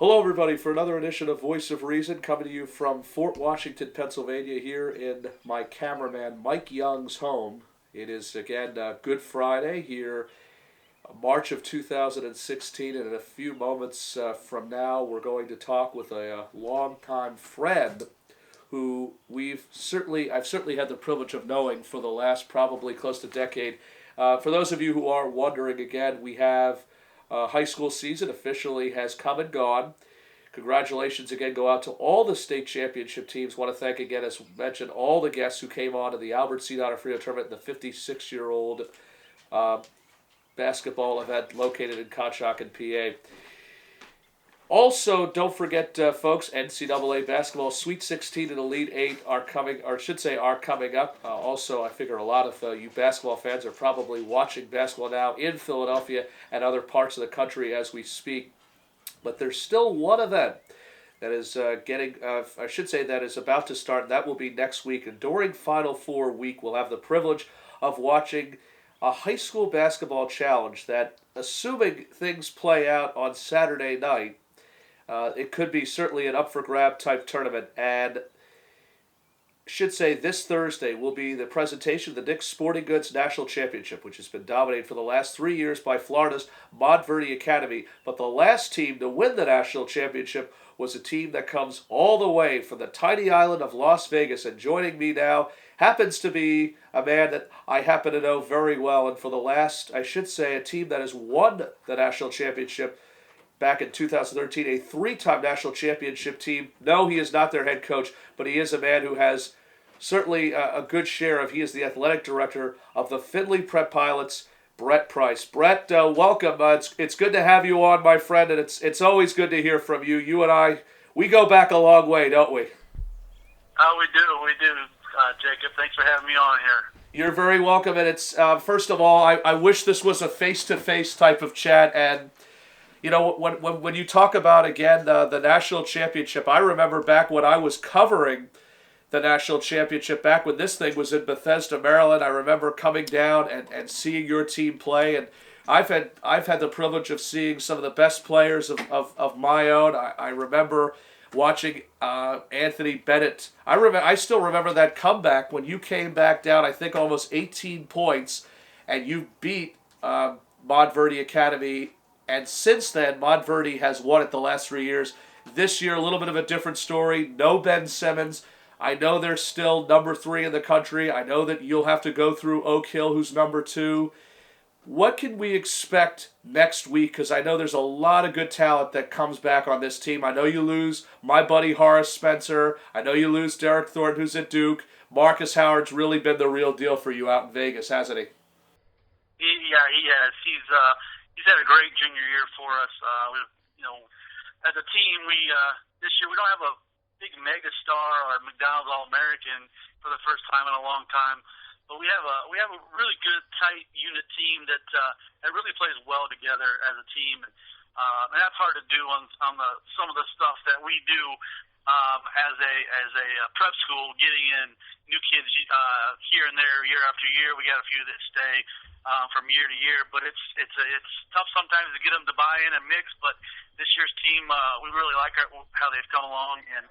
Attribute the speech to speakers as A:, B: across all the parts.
A: Hello, everybody, for another edition of Voice of Reason, coming to you from Fort Washington, Pennsylvania, here in my cameraman Mike Young's home. It is, again, Good Friday here, March of 2016, and in a few moments from now, we're going to talk with a longtime friend who I've certainly had the privilege of knowing for the last probably close to decade. For those of you who are wondering, again, we have high school season officially has come and gone. Congratulations again go out to all the state championship teams. Want to thank again, as mentioned, all the guests who came on to the Albert C. Donofrio tournament in the 56-year-old basketball event located in Conshohocken, PA. Also, don't forget, folks, NCAA basketball Sweet 16 and Elite 8 are coming up. Also, I figure a lot of you basketball fans are probably watching basketball now in Philadelphia and other parts of the country as we speak. But there's still one event that is that is about to start. And that will be next week. And during Final Four week, we'll have the privilege of watching a high school basketball challenge that, assuming things play out on Saturday night, it could be certainly an up-for-grab type tournament. And should say this Thursday will be the presentation of the Dick's Sporting Goods National Championship, which has been dominated for the last 3 years by Florida's Montverde Academy. But the last team to win the national championship was a team that comes all the way from the tiny island of Las Vegas. And joining me now happens to be a man that I happen to know very well. And for the last, a team that has won the national championship back in 2013, a three-time national championship team. No, he is not their head coach, but he is a man who has certainly a good share of. He is the athletic director of the Findlay Prep Pilots, Brett Price. Brett, welcome. It's good to have you on, my friend, and it's always good to hear from you. You and I, we go back a long way, don't we?
B: We do, Jacob. Thanks for having me on here.
A: You're very welcome, and it's first of all, I wish this was a face-to-face type of chat. And you know, when you talk about, again, the national championship, I remember back when I was covering the national championship, back when this thing was in Bethesda, Maryland. I remember coming down and seeing your team play, and I've had the privilege of seeing some of the best players of my own. I remember watching Anthony Bennett. I still remember that comeback when you came back down, I think almost 18 points, and you beat Montverde Academy. And since then, Montverde has won it the last 3 years. This year, a little bit of a different story. No Ben Simmons. I know they're still number 3 in the country. I know that you'll have to go through Oak Hill, who's number 2. What can we expect next week? Because I know there's a lot of good talent that comes back on this team. I know you lose my buddy Horace Spencer. I know you lose Derek Thornton, who's at Duke. Marcus Howard's really been the real deal for you out in Vegas, hasn't he?
B: Yeah, he has. He's had a great junior year for us. As a team, this year we don't have a big mega star or McDonald's All-American for the first time in a long time, but we have a really good tight unit team that really plays well together as a team, and that's hard to do on some of the stuff that we do as a prep school, getting in new kids here and there, year after year. We got a few that stay from year to year, but it's tough sometimes to get them to buy in and mix. But this year's team, we really like how they've come along, and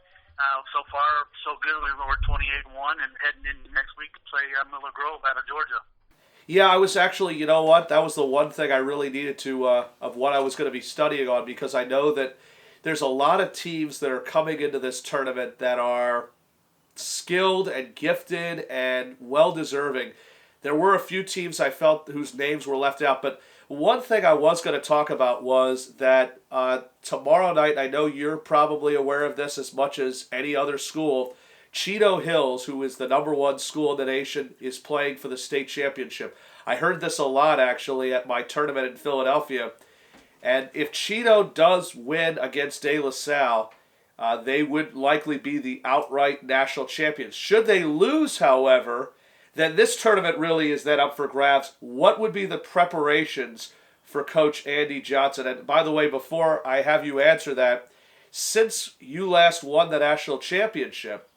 B: so far so good. We're 28-1 and heading into next week to play Miller Grove out of Georgia.
A: Yeah, I was actually, you know what, that was the one thing I really needed to, of what I was going to be studying on, because I know that there's a lot of teams that are coming into this tournament that are skilled and gifted and well-deserving. There were a few teams I felt whose names were left out, but one thing I was going to talk about was that tomorrow night, I know you're probably aware of this as much as any other school, Cheeto Hills, who is the number 1 school in the nation, is playing for the state championship. I heard this a lot, actually, at my tournament in Philadelphia. And if Cheeto does win against De La Salle, they would likely be the outright national champions. Should they lose, however, then this tournament really is then up for grabs. What would be the preparations for Coach Andy Johnson? And by the way, before I have you answer that, since you last won the national championship,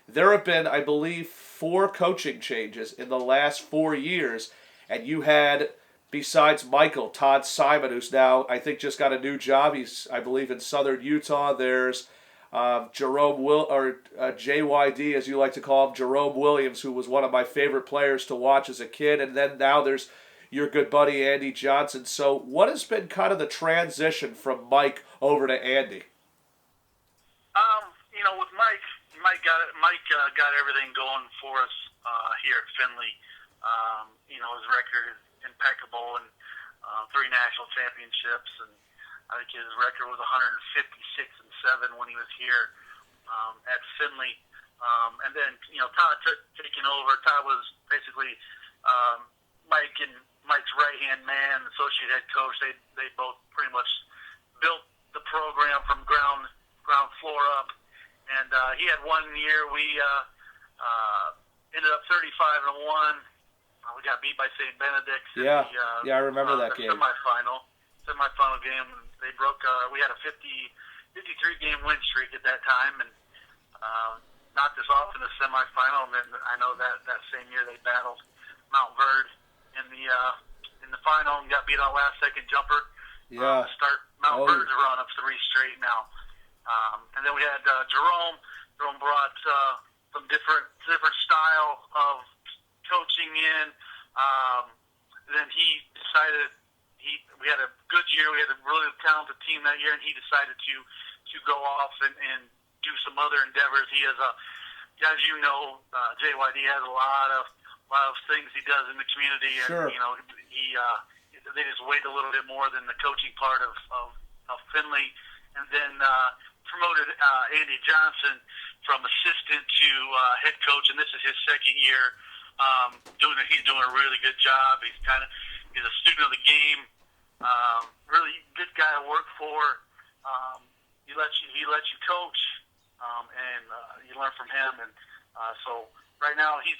A: there have been, I believe, 4 coaching changes in the last 4 years, and you had besides Michael, Todd Simon, who's now, I think, just got a new job. He's, I believe, in Southern Utah. There's Jerome JYD, as you like to call him, Jerome Williams, who was one of my favorite players to watch as a kid. And then now there's your good buddy Andy Johnson. So what has been kind of the transition from Mike over to Andy?
B: With Mike got everything going for us here at Findlay. His record is impeccable, and 3 national championships, and I think his record was 156-7 when he was here at Findlay. And then Todd taking over. Todd was basically Mike's right-hand man, associate head coach. They both pretty much built the program from ground floor up. And he had 1 year. We ended up 35-1. We got beat by St. Benedict's.
A: Yeah, I remember that game.
B: Semifinal game. They broke. We had a 53-game win streak at that time, and knocked us off in the semifinal. And then I know that same year they battled Mount Verde in the final and got beat on last-second jumper.
A: Yeah.
B: To start Mount Verde's run of 3 straight now. And then we had Jerome. Jerome brought some different style of coaching in. Then he decided we had a good year. We had a really talented team that year, and he decided to go off and do some other endeavors. He has as you know, JYD has a lot of things he does in the community, and
A: sure.
B: They just wait a little bit more than the coaching part of Findlay, and then promoted Andy Johnson from assistant to head coach, and this is his 2nd year. He's doing a really good job. He's a student of the game. Really good guy to work for. He lets you coach, and you learn from him. And so right now he's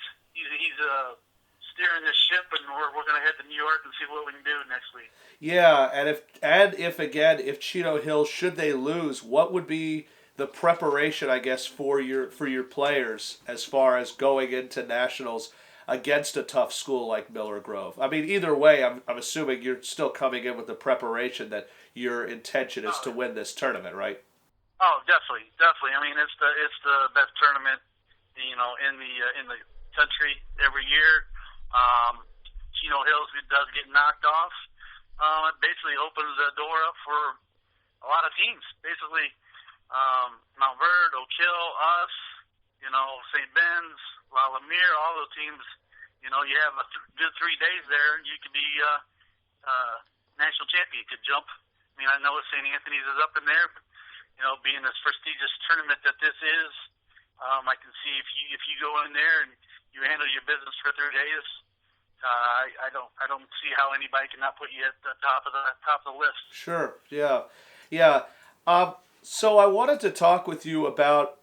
B: steering this ship, and we're going to head to New York and see what we can do next week.
A: Yeah, and if Chino Hills, should they lose, what would be the preparation, I guess, for your players as far as going into nationals against a tough school like Miller Grove? I mean, either way, I'm assuming you're still coming in with the preparation that your intention is to win this tournament, right?
B: Oh, definitely. I mean, it's the best tournament, in the country every year. Chino Hills does get knocked off. It basically opens the door up for a lot of teams. Basically, Mount Verde, Oak Hill, us, St. Ben's, La Lumiere, all those teams. You have a good 3 days there. You could be national champion. You could jump. I mean, I know St. Anthony's is up in there. Being this prestigious tournament that this is, I can see if you go in there and you handle your business for 3 days. I don't see how anybody can not put you at the top of the list. Sure.
A: Yeah. So I wanted to talk with you about,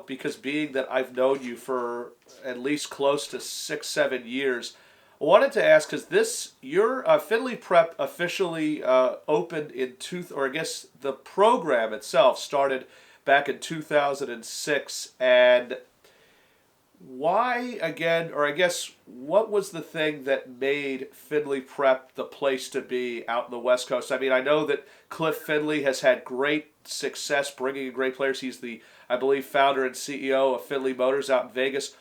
A: because being that I've known you for at least close to 6-7 years, I wanted to ask, because your Findlay Prep officially opened or I guess the program itself started back in 2006, and why, again, or I guess, what was the thing that made Findlay Prep the place to be out in the West Coast? I mean, I know that Cliff Findlay has had great success bringing in great players. He's the, I believe, founder and CEO of Findlay Motors out in Vegas.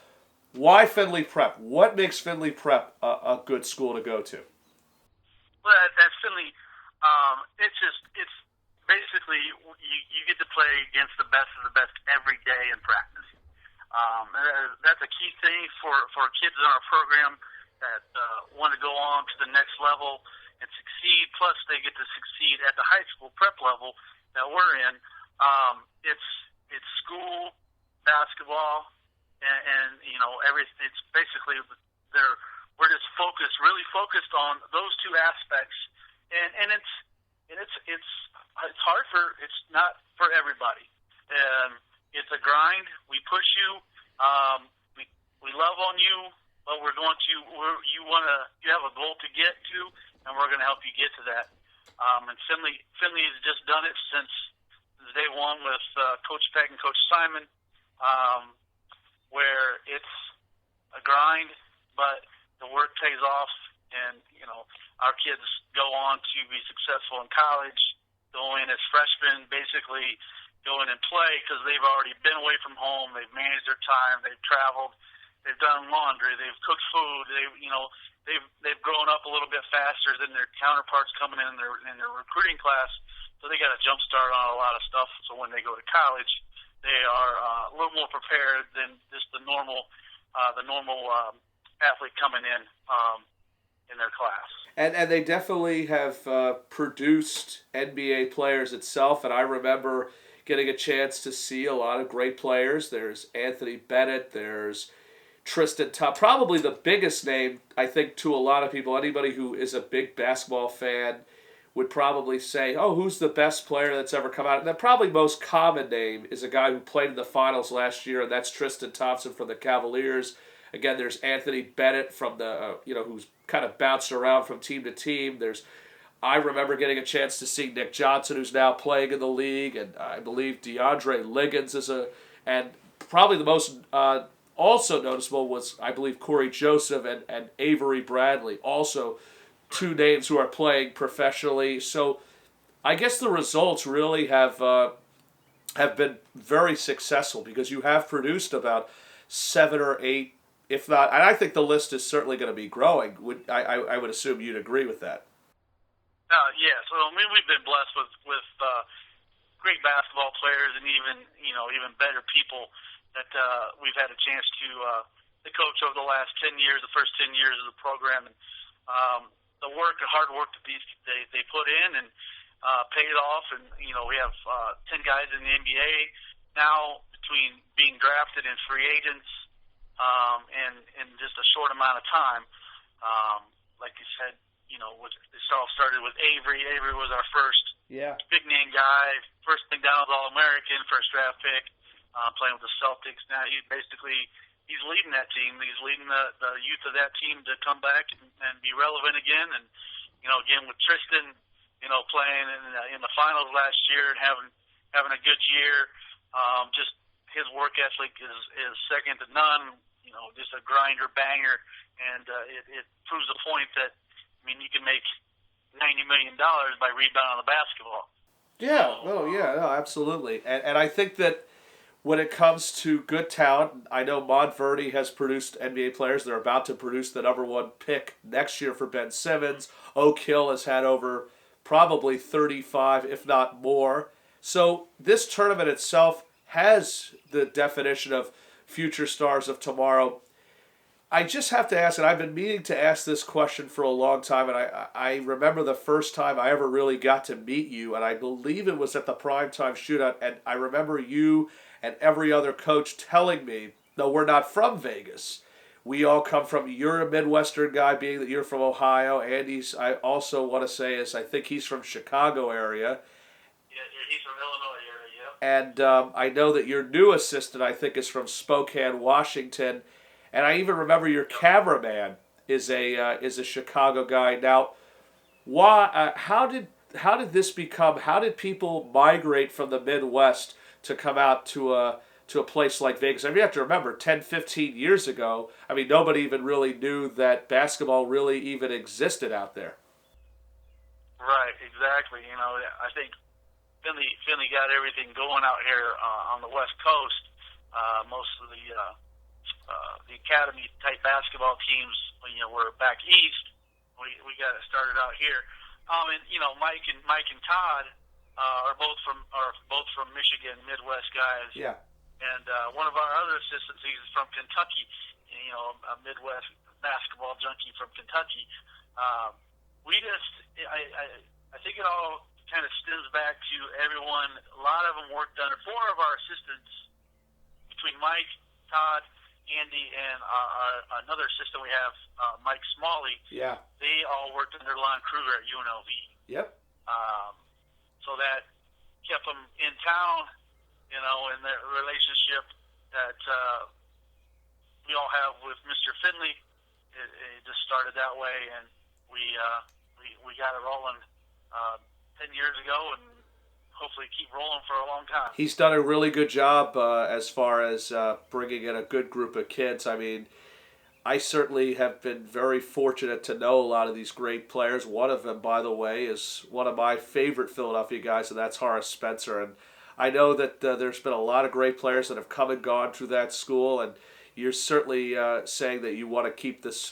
A: Why Findlay Prep? What makes Findlay Prep a good school to go to?
B: Well, at Findlay, it's basically you get to play against the best of the best every day in practice. That's a key thing for kids in our program that want to go on to the next level and succeed. Plus, they get to succeed at the high school prep level that we're in. It's school basketball, and everything. It's basically we're just really focused on those 2 aspects, and it's hard it's not for everybody. It's a grind. We push you. We love on you, but you have a goal to get to, and we're going to help you get to that. And Findlay has just done it since day one with Coach Peck and Coach Simon, where it's a grind, but the work pays off and our kids go on to be successful in college, go in as freshmen, basically go in and play because they've already been away from home, they've managed their time, they've traveled, they've done laundry, they've cooked food, they've grown up a little bit faster than their counterparts coming in their recruiting class, so they got a jump start on a lot of stuff. So when they go to college, they are a little more prepared than just the normal athlete coming in their class.
A: And they definitely have produced NBA players itself, and I remember getting a chance to see a lot of great players. There's Anthony Bennett, there's Tristan Thompson, probably the biggest name, I think, to a lot of people. Anybody who is a big basketball fan would probably say, oh, who's the best player that's ever come out? And the probably most common name is a guy who played in the finals last year, and that's Tristan Thompson from the Cavaliers. Again, there's Anthony Bennett from the, who's kind of bounced around from team to team. I remember getting a chance to see Nick Johnson, who's now playing in the league, and I believe DeAndre Liggins and probably the most also noticeable was, I believe, Corey Joseph and Avery Bradley, also two names who are playing professionally. So I guess the results really have been very successful because you have produced about 7 or 8, if not, and I think the list is certainly going to be growing. I would assume you'd agree with that.
B: Yeah, so we've been blessed with great basketball players and even better people that we've had a chance to coach over the last 10 years, the first 10 years of the program, and the hard work that they put in and paid off. And we have 10 guys in the NBA now between being drafted and free agents, and in just a short amount of time. Like you said, this all started with Avery. Avery was our first big name guy, first McDonald's All-American, first draft pick, playing with the Celtics. Now he's leading that team. He's leading the youth of that team to come back and be relevant again. And again with Tristan, playing in the finals last year and having a good year. Just his work ethic is second to none. Just a grinder, banger, and it proves the point that you can make $90 million by rebounding the basketball.
A: Yeah, no, absolutely. And I think that when it comes to good talent, I know Montverde has produced NBA players. They're about to produce the number 1 pick next year for Ben Simmons. Oak Hill has had over probably 35, if not more. So this tournament itself has the definition of future stars of tomorrow. I just have to ask, and I've been meaning to ask this question for a long time, and I remember the first time I ever really got to meet you, and I believe it was at the primetime shootout, and I remember you and every other coach telling me, no, we're not from Vegas. We all come from, you're a Midwestern guy, being that you're from Ohio. Andy's, I also want to say, I think he's from Chicago area.
B: Yeah, he's from Illinois area, yeah.
A: And I know that your new assistant, I think, is from Spokane, Washington. And I even remember your cameraman is a Chicago guy. Now, why? How did this become? How did people migrate from the Midwest to come out to a place like Vegas? I mean, you have to remember, 10, 15 years ago, nobody even really knew that basketball really even existed out there.
B: Right, exactly. I think Findlay got everything going out here on the West Coast. Most of the academy type basketball teams, were back east. We got it started out here. And Mike and Todd are both from Michigan, Midwest guys.
A: Yeah.
B: And one of our other assistants, he's from Kentucky. A Midwest basketball junkie from Kentucky. I think it all kind of stems back to everyone. A lot of them worked under 4 of our assistants between Mike, Todd, Andy, and another assistant we have, Mike Smalley.
A: Yeah.
B: They all worked under Lon Kruger at UNLV.
A: Yep.
B: So that kept them in town, and the relationship that we all have with Mr. Findlay, it just started that way, and we got it rolling 10 years ago, and hopefully keep rolling for a long time.
A: He's done a really good job as far as bringing in a good group of kids. I certainly have been very fortunate to know a lot of these great players. One of them, by the way, is one of my favorite Philadelphia guys, and that's Horace Spencer. And I know that there's been a lot of great players that have come and gone through that school, and you're certainly saying that you want to keep this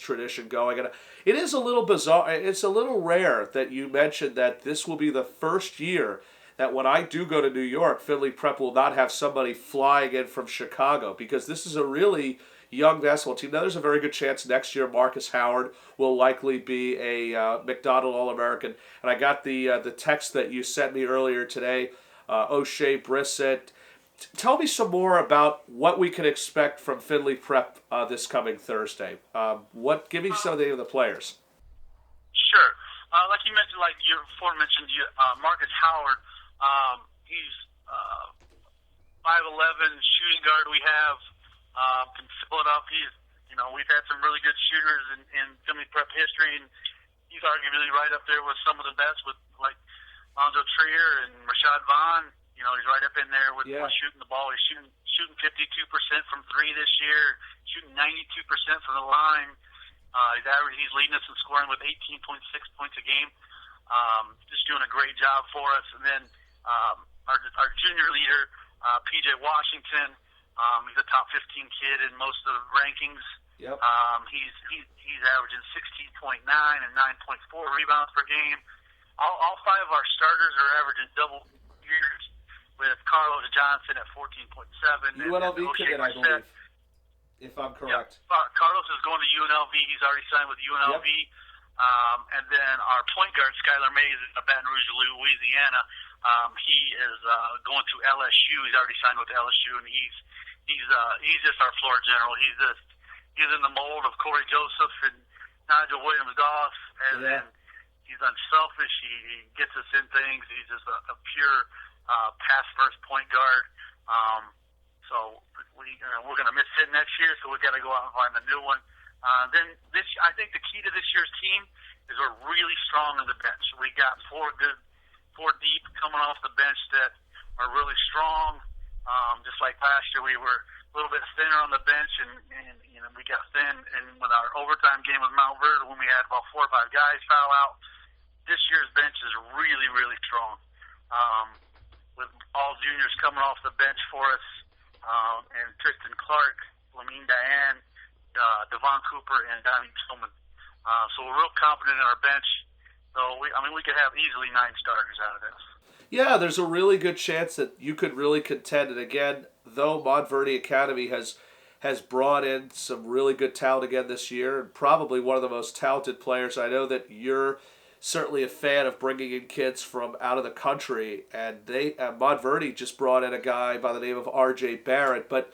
A: tradition going. And it is a little bizarre. It's a little rare that you mentioned that this will be the first year that when I do go to New York, Findlay Prep will not have somebody flying in from Chicago, because this is a really young basketball team. Now, there's a very good chance next year Marcus Howard will likely be a McDonald All-American. And I got the text that you sent me earlier today, O'Shea Brissett. Tell me some more about what we can expect from Findlay Prep this coming Thursday. Give me some of the players.
B: Sure. Like you mentioned, like you aforementioned, Marcus Howard. He's 5'11" shooting guard we have. Can fill it up. We've had some really good shooters in Findlay Prep history, and he's arguably right up there with some of the best, with like Lonzo Trier and Rashad Vaughn. He's right up in there with shooting the ball. He's shooting 52% from three this year, shooting 92% from the line. He's leading us in scoring with 18.6 points a game. Just doing a great job for us. And then our junior leader, PJ Washington. He's a top 15 kid in most of the rankings.
A: Yep.
B: He's averaging 16.9 and 9.4 rebounds per game. All five of our starters are averaging double years, with Carlos Johnson at 14.7.
A: UNLV kid, I believe, if I'm correct.
B: Yeah. Carlos is going to UNLV. He's already signed with UNLV. Yep. And then our point guard, Skylar Mays, is in Baton Rouge, Louisiana. He is going to LSU. He's already signed with LSU, and he's just our floor general. He's in the mold of Corey Joseph and Nigel Williams-Goss, and then he's unselfish. He gets us in things. He's just a pure pass-first point guard. So we're going to miss him next year, so we've got to go out and find a new one. Then I think the key to this year's team is we're really strong on the bench. We got four deep coming off the bench that are really strong. Just like last year, we were a little bit thinner on the bench, and we got thin. And with our overtime game with Mount Vernon, when we had about 4 or 5 guys foul out, this year's bench is really, really strong. With all juniors coming off the bench for us, and Tristan Clark, Lamine Diane, Devon Cooper, and Donnie Tillman. So we're real confident in our bench. So we could have easily 9 starters out of this.
A: Yeah, there's a really good chance that you could really contend. And again, though Montverde Academy has brought in some really good talent again this year, and probably one of the most talented players. I know that you're certainly a fan of bringing in kids from out of the country, and Montverde just brought in a guy by the name of R.J. Barrett. But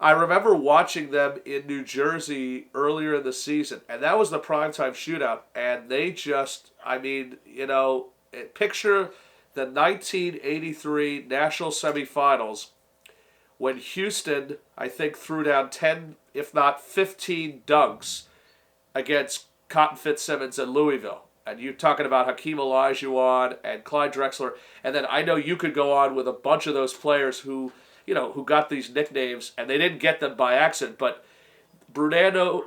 A: I remember watching them in New Jersey earlier in the season, and that was the primetime shootout, and they just, picture the 1983 national semifinals when Houston, I think, threw down 10, if not 15 dunks against Cotton Fitzsimmons and Louisville. And you're talking about Hakeem Olajuwon and Clyde Drexler. And then I know you could go on with a bunch of those players who got these nicknames, and they didn't get them by accident, but Bruno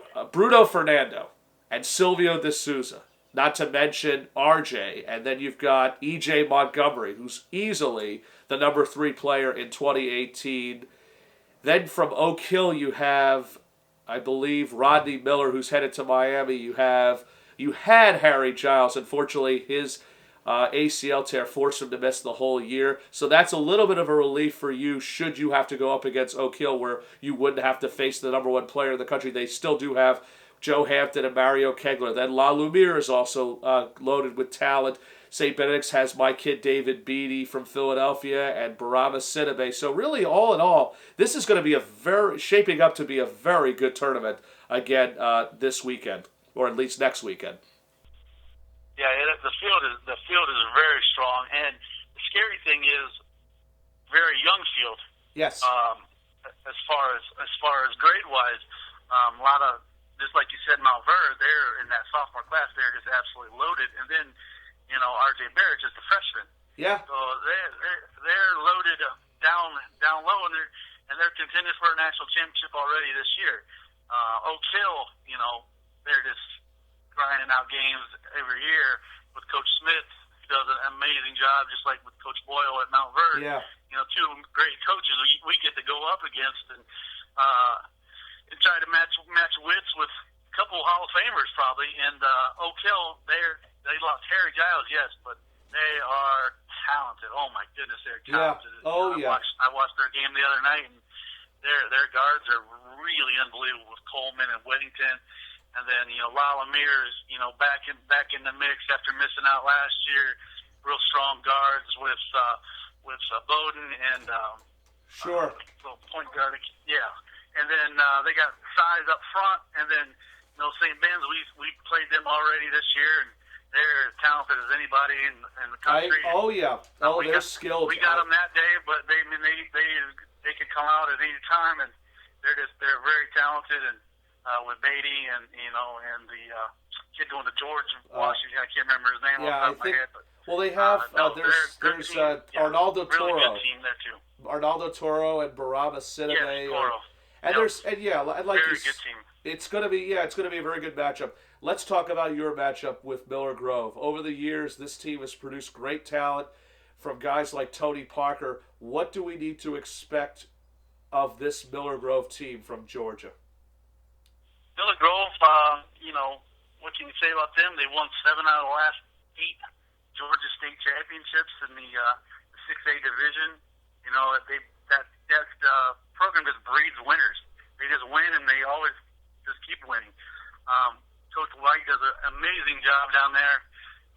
A: Fernando and Silvio De Souza, not to mention RJ, and then you've got E.J. Montgomery, who's easily the number 3 player in 2018. Then from Oak Hill you have, I believe, Rodney Miller, who's headed to Miami. You had Harry Giles. Unfortunately, his ACL tear forced him to miss the whole year. So that's a little bit of a relief for you should you have to go up against Oak Hill, where you wouldn't have to face the number 1 player in the country. They still do have Joe Hampton and Mario Kegler. Then La Lumiere is also loaded with talent. St. Benedict's has my kid David Beatty from Philadelphia and Barama Sidibe. So really, all in all, this is going to be shaping up to be a very good tournament again this weekend, or at least next weekend.
B: Yeah, the field is very strong, and the scary thing is very young field.
A: Yes.
B: As far as grade wise, a lot of, just like you said, Mount Vernon, they're in that sophomore class. They're just absolutely loaded, and then R.J. Barrett, just a freshman.
A: Yeah.
B: So they're loaded down low, and they're contending for a national championship already this year. Oak Hill, they're just grinding out games every year with Coach Smith. He does an amazing job, just like with Coach Boyle at Mount Verde.
A: Yeah.
B: Two great coaches we get to go up against and try to match wits with a couple Hall of Famers probably. And Oak Hill, they lost Harry Giles, yes, but they are talented. Oh my goodness, they're talented.
A: Yeah. Oh yeah.
B: I watched their game the other night, and their guards are really unbelievable with Coleman and Weddington. And then, Lala Mears, back in the mix after missing out last year. Real strong guards with Bowden and
A: sure.
B: Little point guard. Yeah. And then they got size up front. And then, St. Ben's, we played them already this year, and they're as talented as anybody in the country.
A: They're skilled.
B: We got them that day, but they could come out at any time, and they're very talented. And with Beatty and the kid going to George Washington, I can't remember his name off the top of my head. But,
A: well, they have there's Arnaldo
B: really
A: Toro,
B: good team there too.
A: Arnaldo Toro and Barama Siname.
B: Toro.
A: And like
B: very good team.
A: It's gonna be a very good matchup. Let's talk about your matchup with Miller Grove. Over the years, this team has produced great talent from guys like Tony Parker. What do we need to expect of this Miller Grove team from Georgia?
B: Miller Grove, what can you say about them? They won 7 out of the last 8 Georgia State championships in the 6A division. That program just breeds winners. They just win, and they always just keep winning. Coach White does an amazing job down there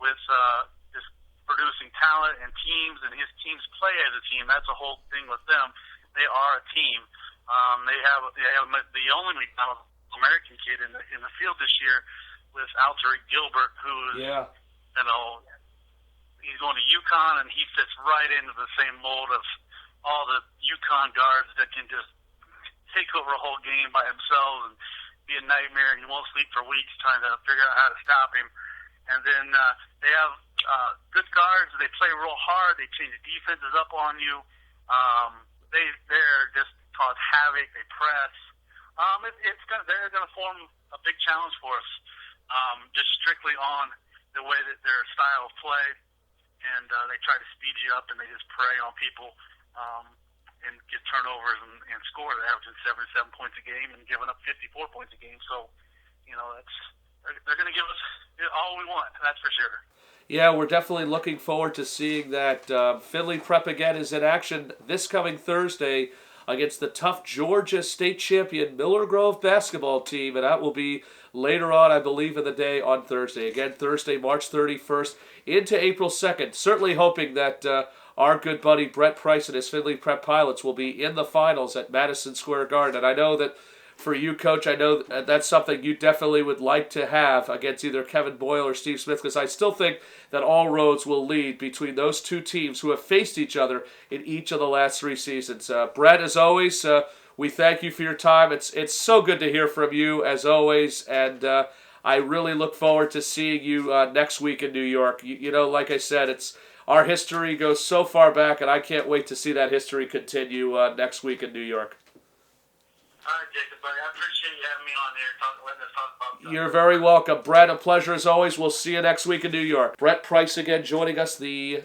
B: with just producing talent and teams, and his teams play as a team. That's the whole thing with them. They are a team. They have the only McDonald's American kid in the field this year with Alteric Gilbert, who's he's going to UConn, and he fits right into the same mold of all the UConn guards that can just take over a whole game by themselves and be a nightmare, and you won't sleep for weeks trying to figure out how to stop him. And then they have good guards. They play real hard. They change the defenses up on you. They're just cause havoc. They press. They're going to form a big challenge for us, just strictly on the way that their style of play, and they try to speed you up, and they just prey on people and get turnovers and score. They're averaging 77 points a game and giving up 54 points a game. So, they're going to give us all we want. That's for sure.
A: Yeah, we're definitely looking forward to seeing that. Findlay Prep again is in action this coming Thursday against the tough Georgia State champion Miller Grove basketball team, and that will be later on, I believe, in the day on Thursday. Again, Thursday, March 31st into April 2nd. Certainly hoping that our good buddy Brett Price and his Findlay Prep Pilots will be in the finals at Madison Square Garden. And I know that for you, Coach, I know that's something you definitely would like to have against either Kevin Boyle or Steve Smith, because I still think that all roads will lead between those two teams who have faced each other in each of the last 3 seasons. Brett, as always, we thank you for your time. It's so good to hear from you, as always, and I really look forward to seeing you next week in New York. Like I said, our history goes so far back, and I can't wait to see that history continue next week in New York.
B: All right, Jacob, buddy. I appreciate you having me on here, letting us talk about that.
A: You're very welcome. Brett, a pleasure as always. We'll see you next week in New York. Brett Price again joining us, the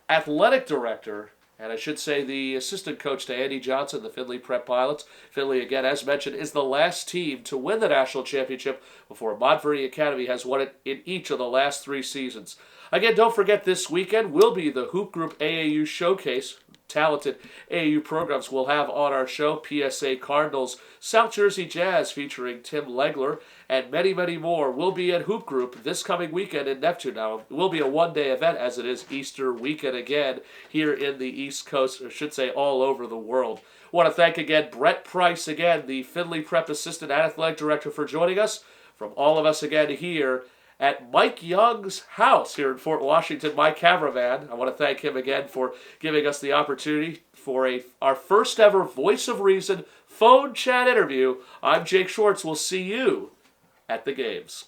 A: athletic director, and I should say the assistant coach to Andy Johnson, the Findlay Prep Pilots. Findlay, again, as mentioned, is the last team to win the national championship before Montverde Academy has won it in each of the last 3 seasons. Again, don't forget this weekend will be the Hoop Group AAU Showcase. Talented AAU programs we'll have on our show. PSA Cardinals, South Jersey Jazz featuring Tim Legler, and many, many more will be at Hoop Group this coming weekend in Neptune. Now, it will be a one-day event as it is Easter weekend again here in the East Coast, or I should say all over the world. I want to thank again Brett Price, again, the Findlay Prep Assistant and Athletic Director, for joining us. From all of us again here at Mike Young's house here in Fort Washington, my cameraman. I want to thank him again for giving us the opportunity for our first ever Voice of Reason phone chat interview. I'm Jake Schwartz. We'll see you at the games.